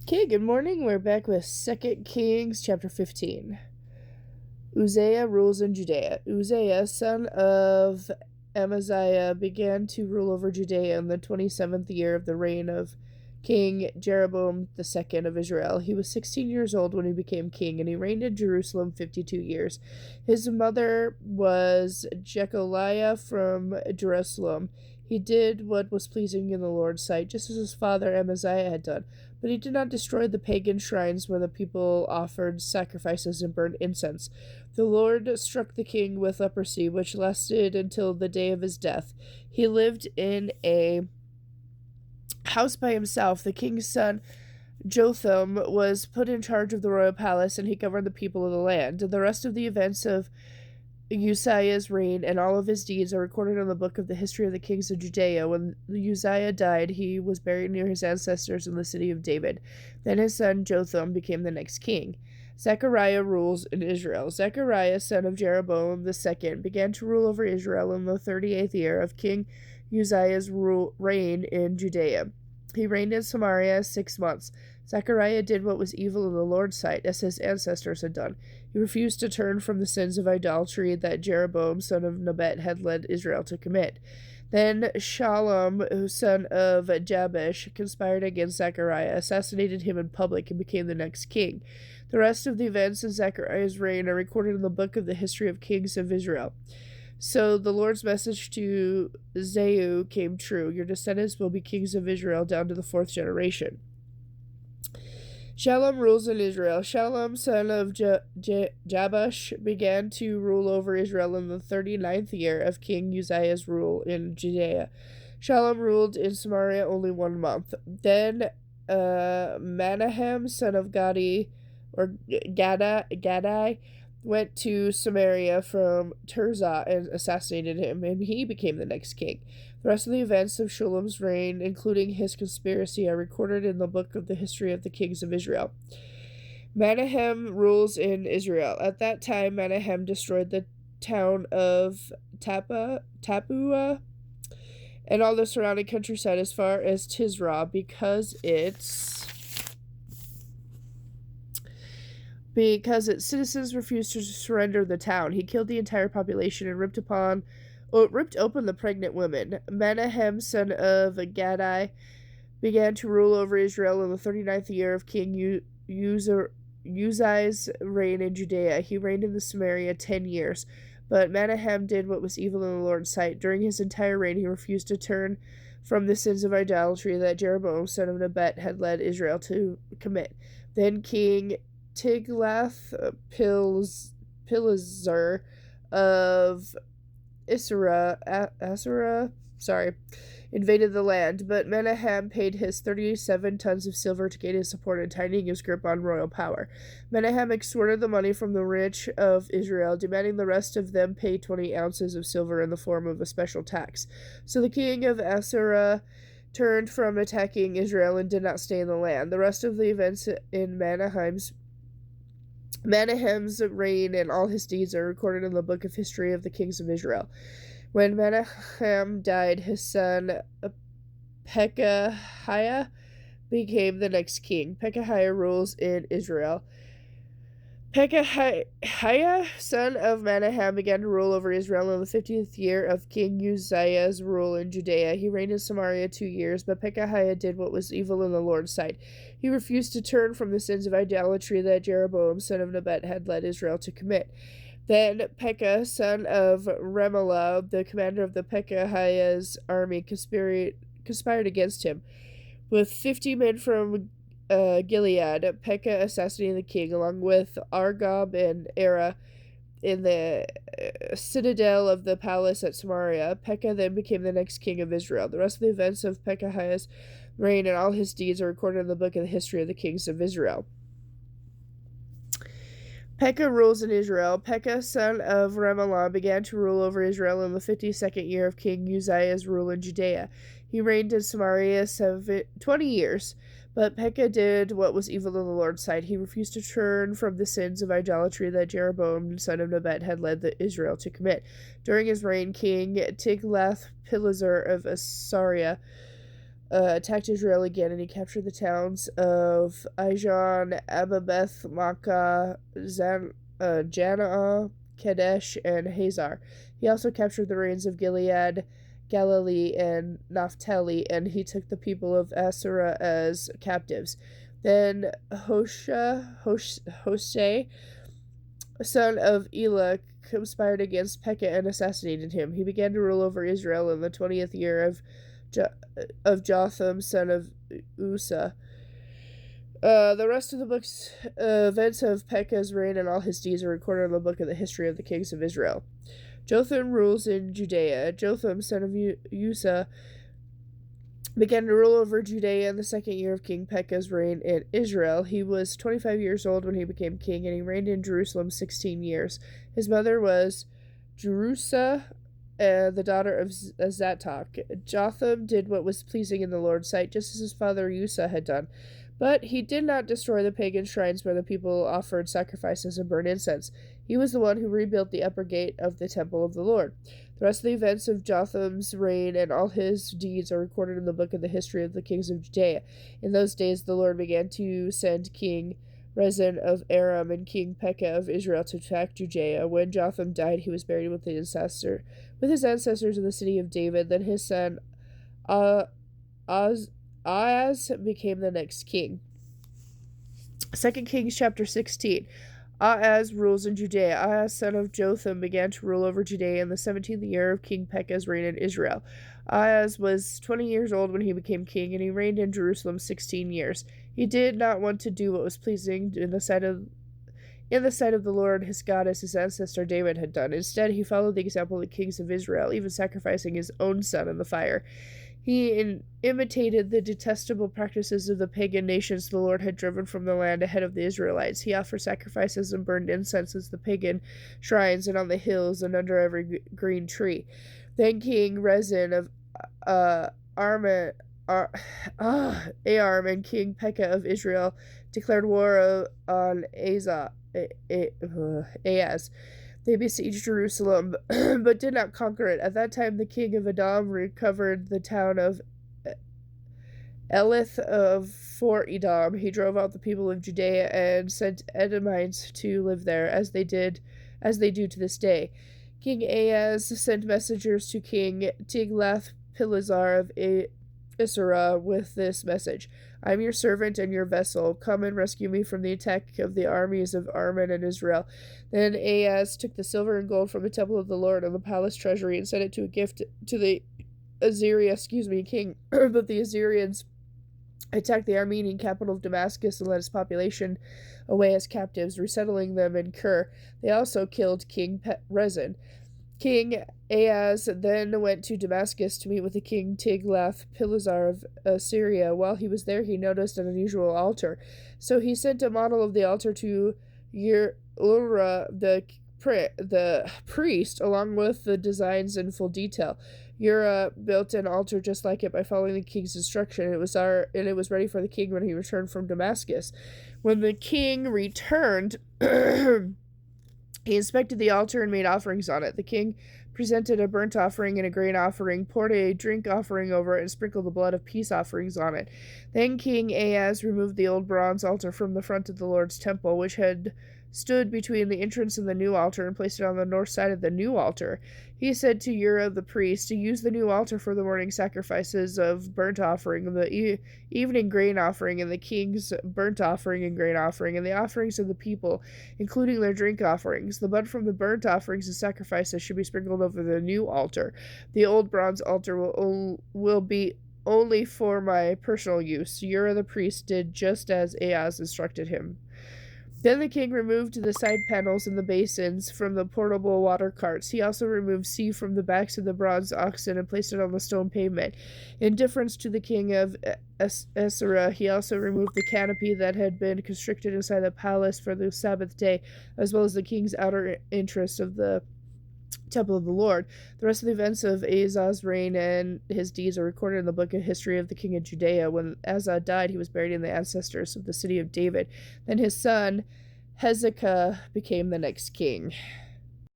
Okay, good morning. We're back with 2 Kings chapter 15. Uzziah rules in Judea. Uzziah, son of Amaziah, began to rule over Judea in the 27th year of the reign of King Jeroboam II of Israel. He was 16 years old when he became king, and he reigned in Jerusalem 52 years. His mother was Jecoliah from Jerusalem. He did what was pleasing in the Lord's sight, just as his father Amaziah had done. But he did not destroy the pagan shrines where the people offered sacrifices and burned incense. The Lord struck the king with leprosy, which lasted until the day of his death. He lived in a house by himself. The king's son, Jotham, was put in charge of the royal palace, and he governed the people of the land. The rest of the events of Uzziah's reign and all of his deeds are recorded in the book of the history of the kings of Judea. When Uzziah died, he was buried near his ancestors in the city of David. Then his son Jotham became the next king. Zechariah rules in Israel. Zechariah, son of Jeroboam II, began to rule over Israel in the 38th year of King Uzziah's reign in Judea. He reigned in Samaria 6 months. Zechariah did what was evil in the Lord's sight, as his ancestors had done. He refused to turn from the sins of idolatry that Jeroboam, son of Nebat, had led Israel to commit. Then Shallum, son of Jabesh, conspired against Zechariah, assassinated him in public, and became the next king. The rest of the events in Zechariah's reign are recorded in the book of the history of kings of Israel. So the Lord's message to Zehu came true. Your descendants will be kings of Israel down to the 4th generation. Shallum rules in Israel. Shallum, son of Jabesh, began to rule over Israel in the 39th year of King Uzziah's rule in Judea. Shallum ruled in Samaria only 1 month. Then Menahem, son of Gadai, went to Samaria from Tirzah and assassinated him, and he became the next king. The rest of the events of Shallum's reign, including his conspiracy, are recorded in the book of the history of the kings of Israel. Menahem rules in Israel. At that time, Menahem destroyed the town of Tapua and all the surrounding countryside as far as Tisra because its citizens refused to surrender the town. He killed the entire population and ripped open the pregnant women. Menahem, son of Gadai, began to rule over Israel in the 39th year of King Uzziah's reign in Judea. He reigned in the Samaria 10 years. But Menahem did what was evil in the Lord's sight. During his entire reign, he refused to turn from the sins of idolatry that Jeroboam, son of Nebat, had led Israel to commit. Then King Tiglath-Pileser of Assyria invaded the land, but Menahem paid his 37 tons of silver to gain his support and tightening his grip on royal power. Menahem extorted the money from the rich of Israel, demanding the rest of them pay 20 ounces of silver in the form of a special tax. So the king of Assyria turned from attacking Israel and did not stay in the land. The rest of the events in Menahem's reign and all his deeds are recorded in the book of history of the kings of Israel. When Menahem died, his son Pekahiah became the next king. Pekahiah rules in Israel. Pekahiah, son of Menahem, began to rule over Israel in the 50th year of King Uzziah's rule in Judea. He reigned in Samaria 2 years, but Pekahiah did what was evil in the Lord's sight. He refused to turn from the sins of idolatry that Jeroboam, son of Nebat, had led Israel to commit. Then Pekah, son of Remaliah, the commander of the Pekahiah's army, conspired against him. With 50 men from Gilead, Pekah assassinated the king, along with Argob and Era, in the citadel of the palace at Samaria. Pekah then became the next king of Israel. The rest of the events of Pekahiah's reign and all his deeds are recorded in the book of the history of the kings of Israel. Pekah rules in Israel. Pekah, son of Remaliah, began to rule over Israel in the 52nd year of King Uzziah's rule in Judea. He reigned in Samaria 20 years. But Pekah did what was evil in the Lord's sight. He refused to turn from the sins of idolatry that Jeroboam, son of Nebat, had led Israel to commit. During his reign, King Tiglath-Pileser of Assyria attacked Israel again, and he captured the towns of Ijon, Ababeth, Makkah, Janaa, Kadesh, and Hazar. He also captured the reigns of Gilead, Galilee, and Naphtali, and he took the people of Asherah as captives. Then Hoshea, son of Elah, conspired against Pekah and assassinated him. He began to rule over Israel in the 20th year of Jotham, son of Uzzah. The rest of the book's events of Pekah's reign and all his deeds are recorded in the book of the history of the kings of Israel. Jotham rules in Judea. Jotham, son of Uzzah, began to rule over Judea in the 2nd year of King Pekah's reign in Israel. He was 25 years old when he became king, and he reigned in Jerusalem 16 years. His mother was Jerusa, the daughter of Zadok. Jotham did what was pleasing in the Lord's sight, just as his father Uzzah had done. But he did not destroy the pagan shrines where the people offered sacrifices and burned incense. He was the one who rebuilt the upper gate of the temple of the Lord. The rest of the events of Jotham's reign and all his deeds are recorded in the book of the history of the kings of Judea. In those days the Lord began to send King Rezin of Aram and King Pekah of Israel to attack Judea. When Jotham died, he was buried with his ancestors in the city of David. Then his son Ahaz became the next king. 2 Kings chapter 16. Ahaz rules in Judea. Ahaz, son of Jotham, began to rule over Judea in the 17th year of King Pekah's reign in Israel. Ahaz was 20 years old when he became king, and he reigned in Jerusalem 16 years. He did not want to do what was pleasing in the sight of the Lord his God, as his ancestor David had done. Instead, he followed the example of the kings of Israel, even sacrificing his own son in the fire. He imitated the detestable practices of the pagan nations the Lord had driven from the land ahead of the Israelites. He offered sacrifices and burned incense at the pagan shrines and on the hills and under every green tree. Then King Rezin of Aram and King Pekah of Israel declared war on Ahaz. They besieged Jerusalem, but did not conquer it. At that time, the king of Edom recovered the town of Elith of Fort Edom. He drove out the people of Judea and sent Edomites to live there, as they do to this day. King Ahaz sent messengers to King Tiglath-Pileser of Isra with this message: I am your servant and your vessel. Come and rescue me from the attack of the armies of Aram and Israel. Then Ahaz took the silver and gold from the temple of the Lord and the palace treasury and sent it to a gift to the king. But the Assyrians attacked the Armenian capital of Damascus and led its population away as captives, resettling them in Kir. They also killed King Rezin. King Ahaz then went to Damascus to meet with the king Tiglath-Pileser of Assyria. While he was there, he noticed an unusual altar. So he sent a model of the altar to Ura, the priest, along with the designs in full detail. Ura built an altar just like it by following the king's instruction. It was ready for the king when he returned from Damascus. When the king returned, he inspected the altar and made offerings on it. The king presented a burnt offering and a grain offering, poured a drink offering over it, and sprinkled the blood of peace offerings on it. Then King Ahaz removed the old bronze altar from the front of the Lord's temple, which had stood between the entrance and the new altar, and placed it on the north side of the new altar. He said to Ura the priest to use the new altar for the morning sacrifices of burnt offering, the evening grain offering, and the king's burnt offering and grain offering, and the offerings of the people, including their drink offerings. The blood from the burnt offerings and sacrifices should be sprinkled over the new altar. The old bronze altar will be only for my personal use. Ura the priest did just as Ahaz instructed him. Then the king removed the side panels and the basins from the portable water carts. He also removed sea from the backs of the bronze oxen and placed it on the stone pavement. In deference to the king of Assyria, he also removed the canopy that had been constricted inside the palace for the Sabbath day, as well as the king's outer entrance of the temple of the Lord. The rest of the events of Ahaz's reign and his deeds are recorded in the book of history of the king of Judea. When Asa died, he was buried in the ancestors of the city of David. Then his son Hezekiah became the next king.